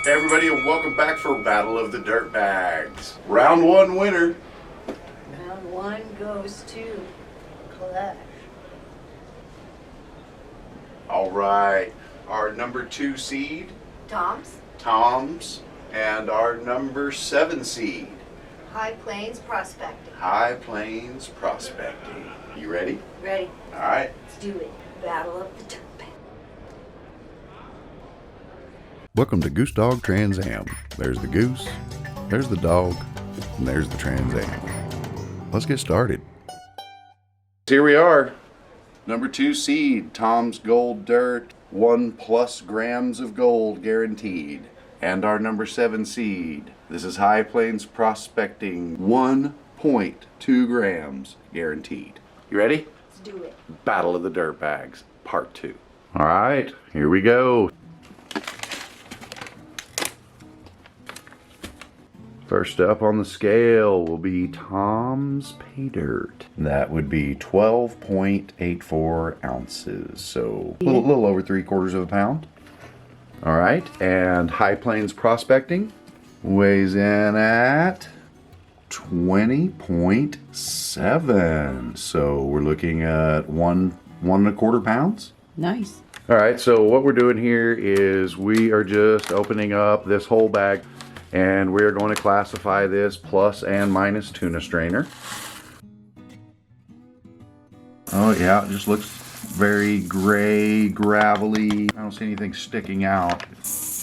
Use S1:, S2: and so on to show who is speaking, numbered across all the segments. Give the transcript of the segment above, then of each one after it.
S1: Hey everybody, and welcome back for Battle of the DirtBags. Round 1 winner.
S2: Round 1 goes to Clash.
S1: Alright, our number 2 seed, Tom's, and our number 7 seed,
S2: High Plains Prospecting.
S1: High Plains Prospecting. You ready?
S2: Ready.
S1: Alright.
S2: Let's do it. Battle of the DirtBags.
S3: Welcome to Goose Dog Trans Am. There's the goose, there's the dog, and there's the Trans Am. Let's get started.
S1: Here we are. Number 2 seed, Tom's Gold Dirt, 1+ grams of gold guaranteed. And our number 7 seed, this is High Plains Prospecting, 1.2 grams guaranteed. You ready?
S2: Let's do it.
S1: Battle of the DirtBags, part 2. All right, here we go. First up on the scale will be Tom's Paydirt. That would be 12.84 ounces, so a little over 3/4 pound. All right, and High Plains Prospecting weighs in at 20.7. So we're looking at 1.25 pounds.
S2: Nice.
S1: All right, so what we're doing here is we are just opening up this whole bag, and we're going to classify this plus and minus tuna strainer. Oh yeah, it just looks very gray, gravelly. I don't see anything sticking out.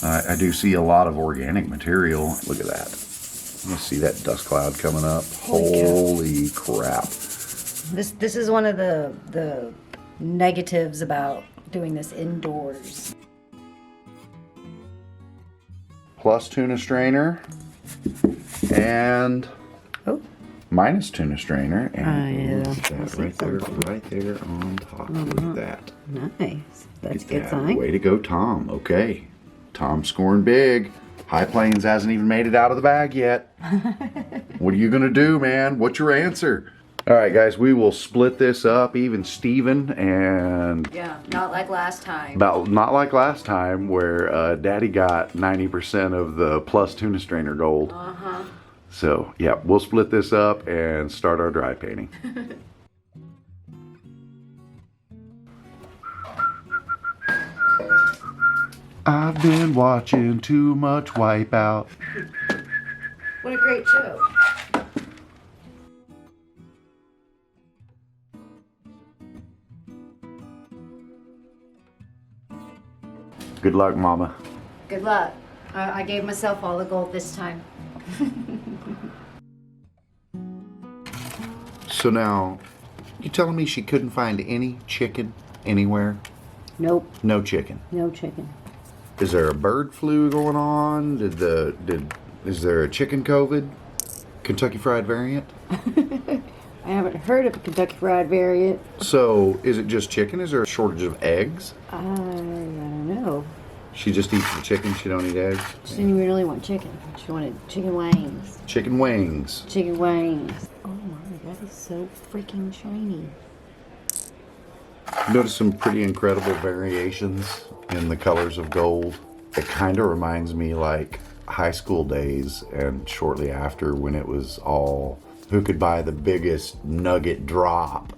S1: I do see a lot of organic material. Look at that. You see that dust cloud coming up? Holy crap.
S2: This is one of the negatives about doing this indoors.
S1: Plus tuna strainer and minus tuna strainer, and look at that right there on top. Look at that.
S2: Nice. That's a
S1: Look at
S2: good
S1: that.
S2: sign.
S1: Way to go, Tom. Okay, Tom's scoring big. High Plains hasn't even made it out of the bag yet. What are you gonna do, man? What's your answer? All right, guys, we will split this up even Steven, and
S2: Yeah, not like last time.
S1: not like last time where Daddy got 90% of the plus tuna strainer gold.
S2: Uh-huh.
S1: So yeah, we'll split this up and start our dry painting. I've been watching too much Wipeout.
S2: What a great show.
S1: Good luck, Mama.
S2: Good luck. I gave myself all the gold this time.
S3: So now, you telling me she couldn't find any chicken anywhere?
S2: Nope.
S3: No chicken.
S2: No chicken.
S3: Is there a bird flu going on? Is there a chicken COVID? Kentucky Fried variant?
S2: I haven't heard of a Kentucky Fried variant.
S3: So, is it just chicken? Is there a shortage of eggs?
S2: I don't know.
S3: She just eats the chicken, she don't eat eggs?
S2: She didn't even really want chicken. She wanted chicken wings.
S3: Chicken wings.
S2: Chicken wings. Oh my, that is so freaking shiny.
S3: Notice some pretty incredible variations in the colors of gold. It kind of reminds me like high school days and shortly after, when it was all who could buy the biggest nugget drop.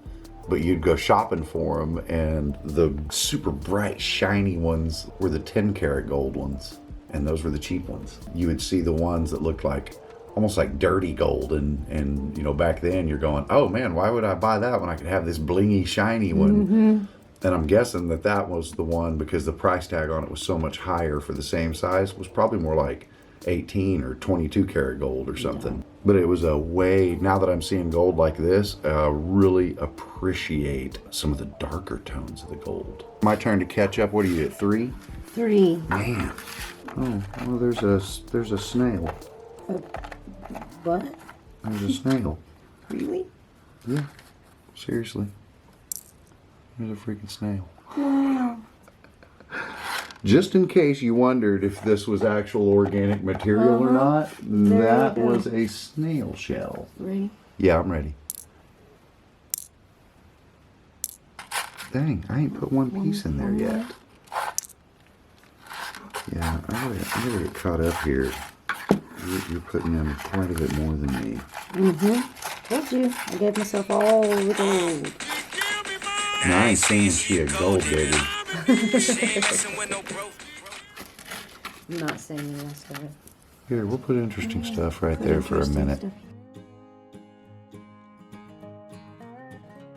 S3: But you'd go shopping for them, and the super bright, shiny ones were the 10-karat gold ones, and those were the cheap ones. You would see the ones that looked like almost like dirty gold, and you know, back then you're going, oh man, why would I buy that when I could have this blingy, shiny one? Mm-hmm. And I'm guessing that was the one because the price tag on it was so much higher for the same size. It was probably more like 18 or 22 karat gold or something. Yeah. But it was a way, now that I'm seeing gold like this, really appreciate some of the darker tones of the gold. My turn to catch up. What are you at, 3?
S2: 3.
S3: Man. Oh, well, there's a snail.
S2: What?
S3: There's a snail.
S2: Really?
S3: Yeah. Seriously. There's a freaking snail.
S2: Wow.
S3: Just in case you wondered if this was actual organic material or not, that was a snail shell.
S2: Ready?
S3: Yeah, I'm ready. Dang, I ain't put one piece in there yet. Yeah, I gotta get caught up here. You're putting in quite a bit more than me.
S2: Told you. I gave myself all the gold.
S3: Now, I ain't saying she a gold digger.
S2: I'm not saying the rest of it.
S3: Here, we'll put interesting stuff right there for a minute.
S2: Stuff.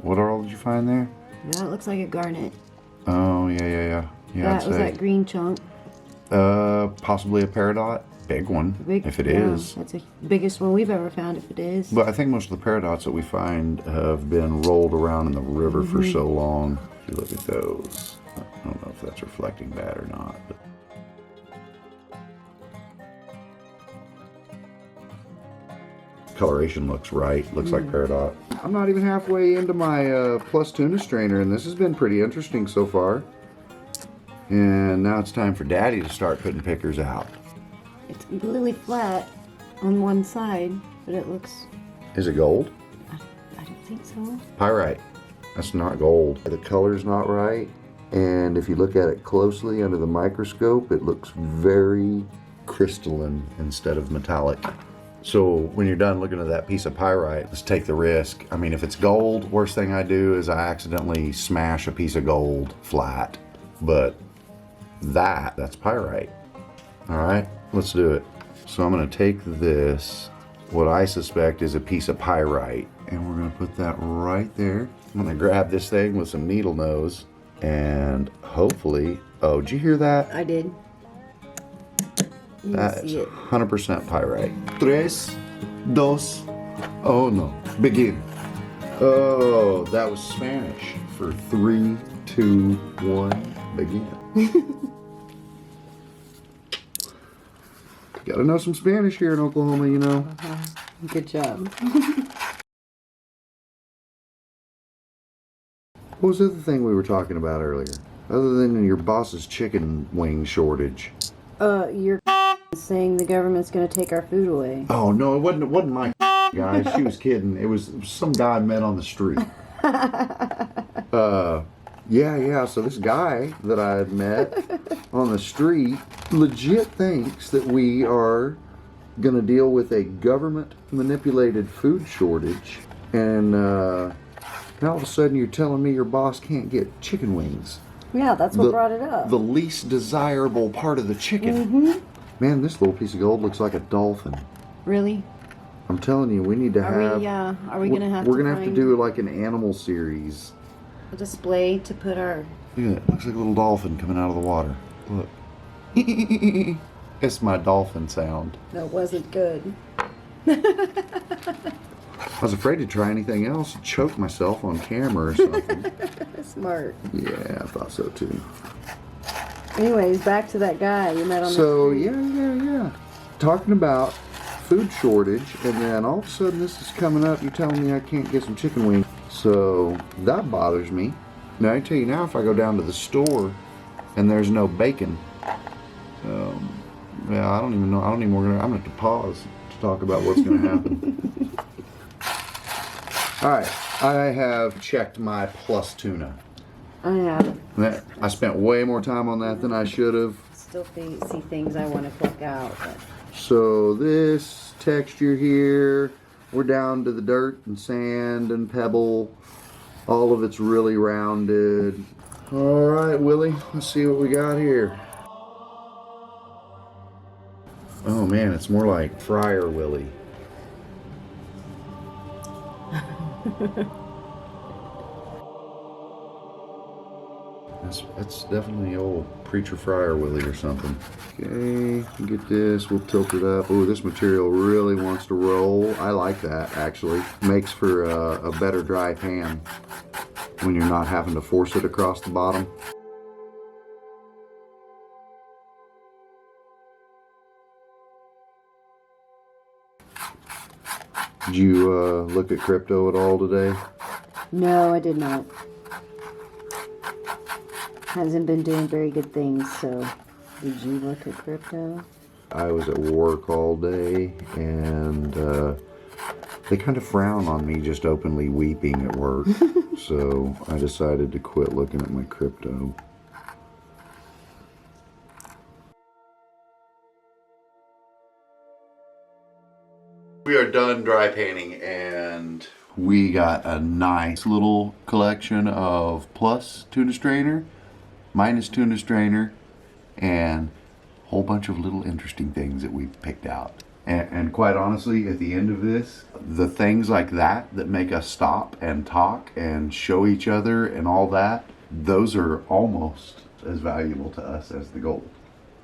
S3: What all did you find there?
S2: Yeah, it looks like a garnet.
S3: Oh, yeah. Yeah,
S2: That was that green chunk.
S3: Possibly a peridot. Big one, if it is.
S2: That's the biggest one we've ever found, if it is.
S3: But I think most of the peridots that we find have been rolled around in the river for so long. If you look at those, I don't know if that's reflecting bad or not. But coloration looks right. Looks like peridot. I'm not even halfway into my plus tuna strainer, and this has been pretty interesting so far. And now it's time for Daddy to start putting pickers out.
S2: It's really flat on one side, but it looks...
S3: Is it gold?
S2: I don't think so.
S3: Pyrite. That's not gold. The color's not right. And if you look at it closely under the microscope, it looks very crystalline instead of metallic. So when you're done looking at that piece of pyrite, let's take the risk. I mean, if it's gold, worst thing I do is I accidentally smash a piece of gold flat. But that's pyrite. All right, let's do it. So I'm gonna take this, what I suspect is a piece of pyrite, and we're gonna put that right there. I'm gonna grab this thing with some needle nose, and hopefully, oh, did you hear that?
S2: I did.
S3: That is 100% pyrite. 3, 2, oh no, begin. Oh, that was Spanish for 3, 2, 1, begin. Gotta know some Spanish here in Oklahoma, you know.
S2: Good job.
S3: What was the other thing we were talking about earlier? Other than your boss's chicken wing shortage.
S2: You're saying the government's gonna take our food away.
S3: Oh no, it wasn't my guy. She was kidding. It was some guy I met on the street. Yeah. So this guy that I had met on the street legit thinks that we are gonna deal with a government manipulated food shortage, and now all of a sudden you're telling me your boss can't get chicken wings.
S2: Yeah, that's what brought it up.
S3: The least desirable part of the chicken. Man, this little piece of gold looks like a dolphin.
S2: Really?
S3: I'm telling you, we need to have.
S2: Are we gonna have?
S3: We're gonna have to do like an animal series.
S2: A display to put our...
S3: Look at that. Looks like a little dolphin coming out of the water. Look. It's my dolphin sound.
S2: That wasn't good.
S3: I was afraid to try anything else and choke myself on camera or something.
S2: Smart.
S3: Yeah, I thought so too.
S2: Anyways, back to that guy you met on the street.
S3: Yeah. Talking about food shortage, and then all of a sudden this is coming up. You're telling me I can't get some chicken wings. So that bothers me. Now I tell you now, if I go down to the store and there's no bacon, yeah, I don't even know. I'm gonna have to pause to talk about what's gonna happen. All right, I have checked my plus tuna.
S2: I have.
S3: I spent way more time on that than I should have.
S2: Still see things I want to pluck out. But...
S3: So this texture here, we're down to the dirt and sand and pebble. All of it's really rounded. All right, Willie, let's see what we got here. Oh man, it's more like Fryer Willie. That's definitely old Preacher Fryer Willie or something. Okay, get this, we'll tilt it up. Oh, this material really wants to roll. I like that, actually. Makes for a better dry pan when you're not having to force it across the bottom. Did you look at crypto at all today?
S2: No, I did not. Hasn't been doing very good things, so did you look at crypto?
S3: I was at work all day, and they kind of frown on me just openly weeping at work. So I decided to quit looking at my crypto.
S1: We are done dry painting, and we got a nice little collection of plus tuna strainer, minus tuna strainer, and a whole bunch of little interesting things that we picked out. And quite honestly, at the end of this, the things like that make us stop and talk and show each other and all that, those are almost as valuable to us as the gold.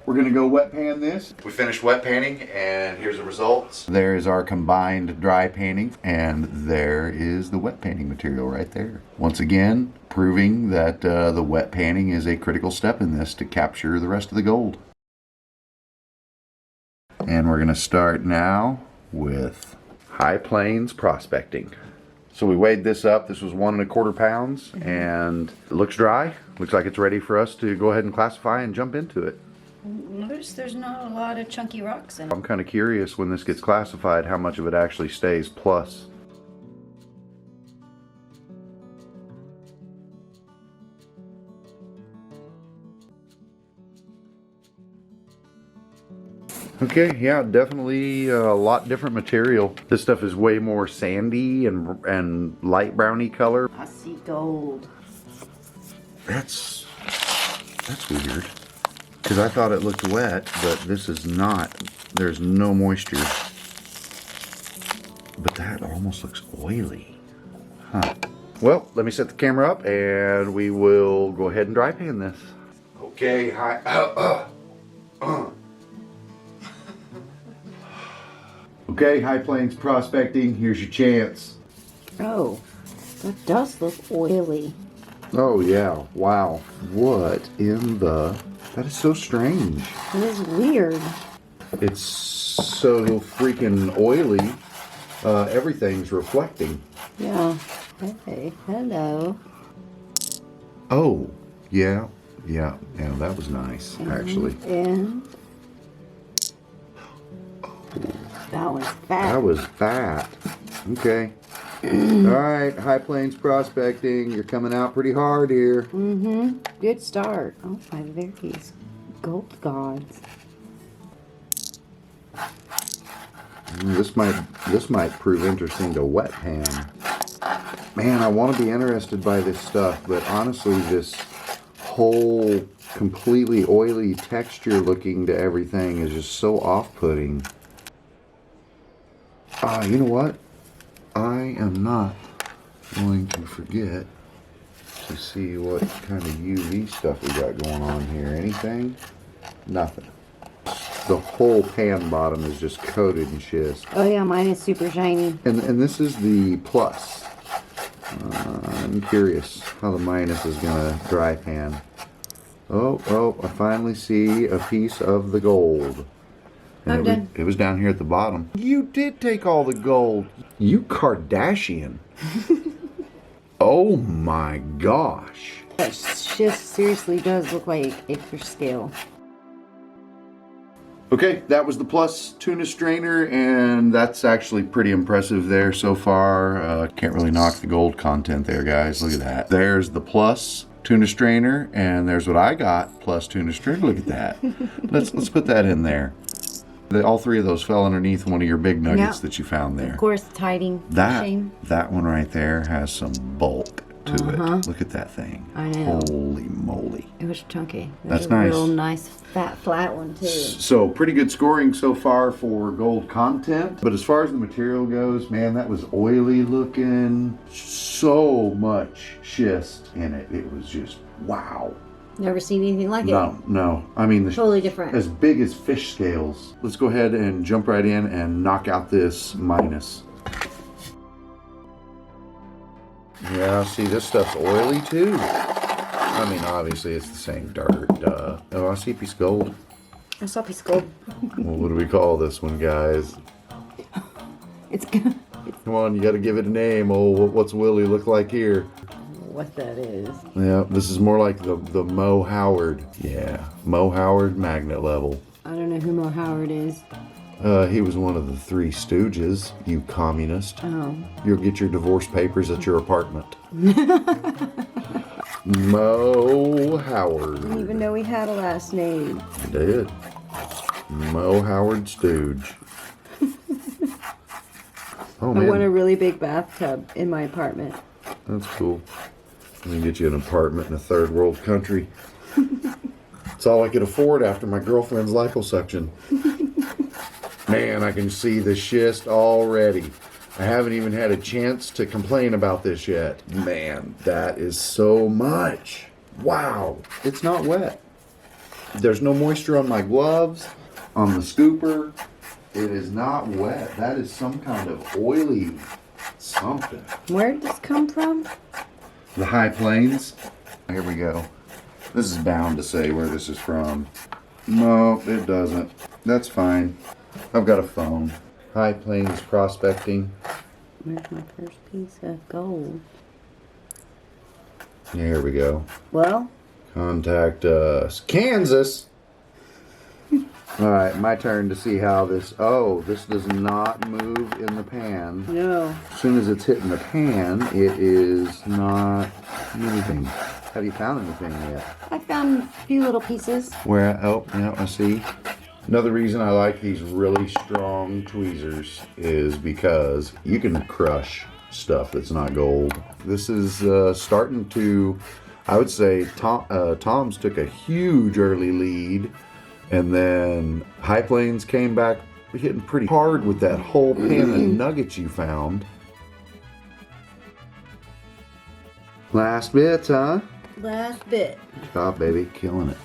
S1: We're gonna go wet pan this. We finished wet panning, and here's the results. There is our combined dry painting, and there is the wet painting material right there. Once again, proving that the wet panning is a critical step in this to capture the rest of the gold. And we're gonna start now with High Plains prospecting. So we weighed this up. This was 1 1/4 pounds, and it looks dry. Looks like it's ready for us to go ahead and classify and jump into it.
S2: Notice there's not a lot of chunky rocks in it.
S1: I'm kind of curious when this gets classified how much of it actually stays plus. Okay, yeah, definitely a lot different material. This stuff is way more sandy and light browny color.
S2: I see gold.
S1: That's weird. Because I thought it looked wet, but this is not. There's no moisture. But that almost looks oily. Huh. Well, let me set the camera up and we will go ahead and dry pan this. Okay, hi. Okay, High Plains prospecting, here's your chance.
S2: Oh, that does look oily.
S1: Oh yeah, wow. What in the... That is so strange.
S2: It is weird.
S1: It's so freaking oily. Everything's reflecting.
S2: Yeah. Okay, hello.
S1: Oh, yeah, that was nice, actually.
S2: And that was fat.
S1: That was fat. Okay. Alright, High Plains prospecting. You're coming out pretty hard here.
S2: Mm-hmm. Good start. Oh, my various gold gods.
S1: This might prove interesting to wet pan. Man, I want to be interested by this stuff, but honestly, this whole completely oily texture looking to everything is just so off-putting. You know what? I am not going to forget to see what kind of UV stuff we got going on here. Anything? Nothing. The whole pan bottom is just coated in schist.
S2: Oh yeah, mine is super shiny.
S1: And this is the plus. I'm curious how the minus is going to dry pan. Oh, I finally see a piece of the gold.
S2: I'm done.
S1: It was down here at the bottom. You did take all the gold. You Kardashian. Oh my gosh.
S2: That schist seriously does look like a fish scale.
S1: Okay, that was the plus tuna strainer, and that's actually pretty impressive there so far. Can't really knock the gold content there, guys. Look at that. There's the plus tuna strainer, and there's what I got, plus tuna strainer. Look at that. Let's put that in there. All three of those fell underneath one of your big nuggets that you found there.
S2: Of course, the hiding shame.
S1: That one right there has some bulk to it. Look at that thing.
S2: I know.
S1: Holy moly.
S2: It was chunky.
S1: That's
S2: a
S1: nice.
S2: Real nice fat flat one too.
S1: So pretty good scoring so far for gold content. But as far as the material goes, man, that was oily looking. So much schist in it. It was just wow.
S2: Never seen anything like it.
S1: No. I mean,
S2: Totally different.
S1: As big as fish scales. Let's go ahead and jump right in and knock out this minus. Yeah, see, this stuff's oily too. I mean, obviously it's the same dirt. Oh, I see a piece of gold.
S2: I saw a piece of gold.
S1: Well, what do we call this one, guys?
S2: It's good.
S1: Come on, you got to give it a name. Oh, what's Willy look like here?
S2: What that is.
S1: Yeah, this is more like the Mo Howard. Yeah, Mo Howard magnet level.
S2: I don't know who Mo Howard is.
S1: He was one of the Three Stooges, you communist.
S2: Oh.
S1: You'll get your divorce papers at your apartment. Mo Howard.
S2: I didn't even know he had a last name.
S1: I did. Mo Howard Stooge.
S3: Oh
S2: I want a
S3: man,
S2: really big bathtub in my apartment.
S3: that's cool. Let me get you an apartment in a third world country. It's all I could afford after my girlfriend's liposuction. Man, I can see the schist already. I haven't even had a chance to complain about this yet. Man, that is so much. Wow, it's not wet. There's no moisture on my gloves, on the scooper. It is not wet. That is some kind of oily something.
S2: Where did this come from?
S3: The High Plains. Here we go. This is bound to say where this is from. No, it doesn't. That's fine. I've got a phone. High Plains Prospecting.
S2: Where's my first piece of gold?
S3: Here we go.
S2: Well,
S3: Contact us. Kansas! Alright, my turn to see how this... Oh, this does not move in the pan.
S2: no.
S3: As soon as it's hitting the pan, it is not moving. Have you found anything yet?
S2: I found a few little pieces.
S3: Where, oh, yeah, I see. Another reason I like these really strong tweezers is because you can crush stuff that's not gold. This is starting to, I would say, Tom's took a huge early lead, and then High Plains came back hitting pretty hard with that whole pan of nuggets you found. Last bits, huh?
S2: Last bit.
S3: Good job, baby. Killing it.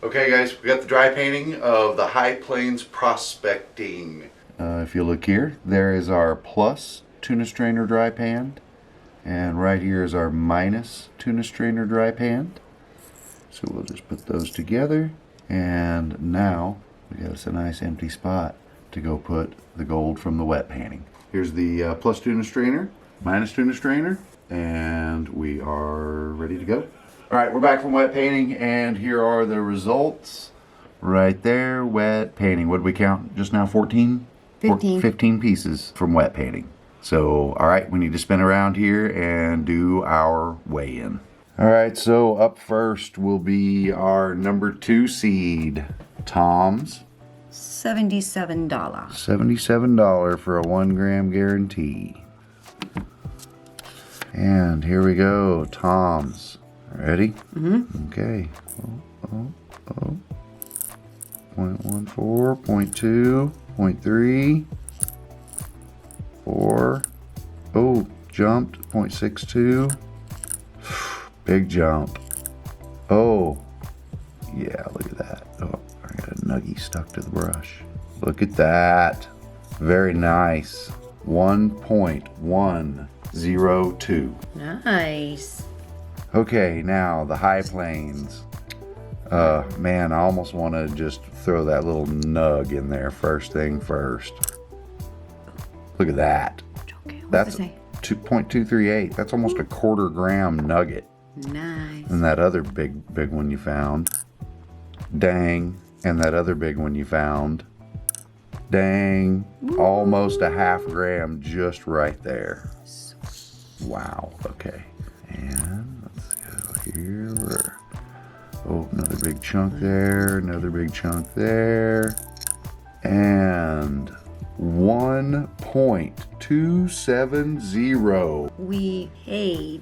S3: Okay guys, we got the dry painting of the High Plains Prospecting. If you look here, there is our plus tuna strainer dry pan, and right here is our minus tuna strainer dry pan. So we'll just put those together, and now we got us a nice empty spot to go put the gold from the wet painting. Here's the plus tuna strainer, minus tuna strainer, and we are ready to go. All right, we're back from wet painting, and here are the results. Right there, wet painting. What did we count just now? 14?
S2: 15.
S3: 15 pieces from wet painting. So, all right, we need to spin around here and do our weigh-in. All right, so up first will be our number 2 seed, Tom's.
S2: $77.
S3: $77 for a 1 gram guarantee. And here we go, Tom's. Ready? Mm-hmm. Okay. 0.14, 0.2, 0.3, 4. Oh, jumped. 0.62. Big jump. Oh, yeah, look at that. Oh, I got a nuggie stuck to the brush. Look at that. Very nice. 1.102.
S2: Nice.
S3: Okay, now the High Plains. Man, I almost want to just throw that little nug in there first thing first. Look at that.
S2: Okay,
S3: That's 2.238. That's almost a 1/4 gram nugget.
S2: Nice.
S3: And that other big one you found. Dang. And that other big one you found. Dang. Almost a 1/2 gram just right there. Wow. Okay. And let's go here. Oh, another big chunk there. Another big chunk there. And 1.270.
S2: We paid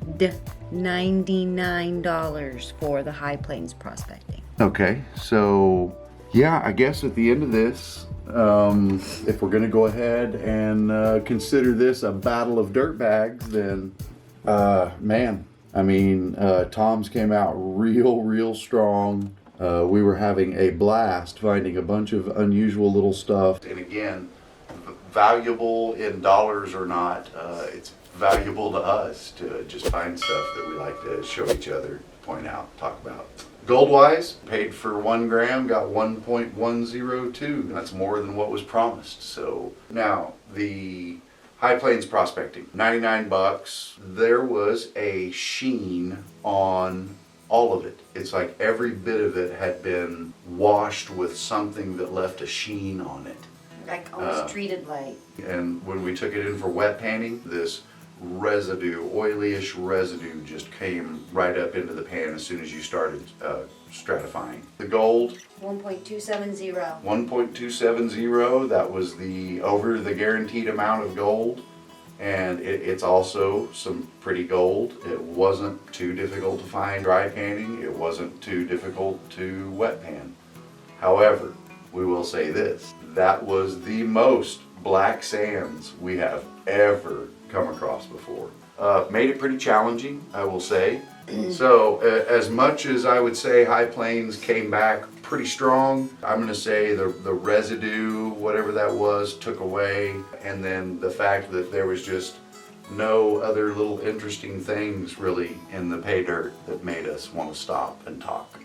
S2: $99 for the High Plains Prospecting.
S3: Okay, so yeah, I guess at the end of this, if we're going to go ahead and consider this a battle of dirt bags, then man, I mean, Tom's came out real strong. We were having a blast finding a bunch of unusual little stuff. And again, valuable in dollars or not, it's valuable to us to just find stuff that we like to show each other, point out, talk about. Gold-wise, paid for 1 gram, got 1.102. That's more than what was promised. So now the High Plains Prospecting, 99 bucks. There was a sheen on all of it. It's like every bit of it had been washed with something that left a sheen on it.
S2: Like almost treated like.
S3: And when we took it in for wet painting, this
S1: residue, oilyish residue just came right up into the pan as soon as you started stratifying. The gold,
S2: 1.270.
S1: 1.270, that was the over the guaranteed amount of gold. And it's also some pretty gold. It wasn't too difficult to find dry panning. It wasn't too difficult to wet pan. However, we will say this, that was the most black sands we have ever come across before. Made it pretty challenging, I will say. So as much as I would say High Plains came back pretty strong, I'm going to say the residue, whatever that was, took away. And then the fact that there was just no other little interesting things really in the Paydirt that made us want to stop and talk.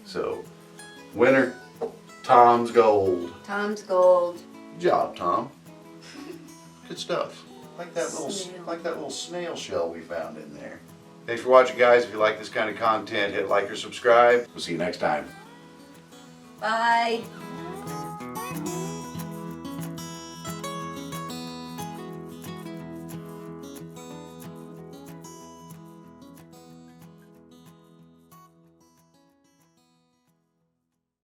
S1: So, winner, Tom's Gold.
S2: Tom's Gold.
S1: Good job, Tom. Good stuff. Like that
S2: Snail.
S1: little snail shell we found in there. Thanks for watching, guys. If you like this kind of content, hit like or subscribe. We'll see you next time.
S2: Bye.